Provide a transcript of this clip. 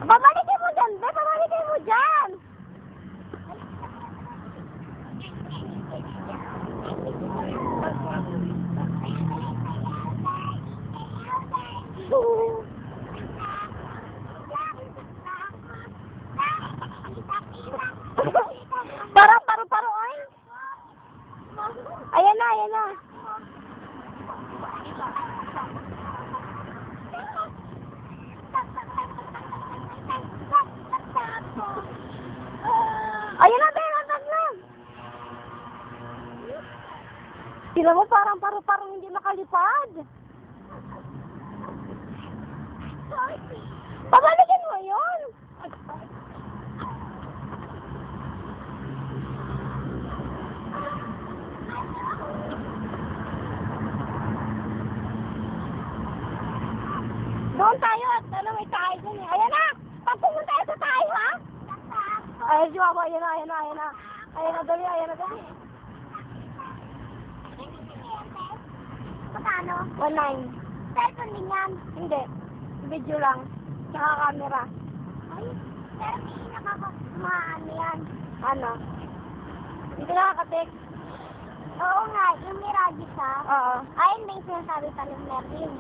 Pabalikin mo dyan, be! Pabalikin mo dyan! Parang paru-paro ay. Ayan na, ayan na. Ayan na, ayan na. Sila mo parang paru-paro hindi makalipad. Pabalikin mo yun. Doon tayo at may tayo dun eh. Ayan na! Pag pumunta tayo sa tayo, ha? Ayan si Mama, ayan na, ayan na, ayan na. Ayan na, dali, ayan na, dali. Magkano? 1.9. Cellphone din yan? Hindi. Video lang. Tsaka camera. Ay, pero hindi nakakamaano yan. Ano? Hindi ka nakaka-text? Oo nga, yung Mirage sa. Oo. Ayun ba yung sinasabi pa ng Merlin?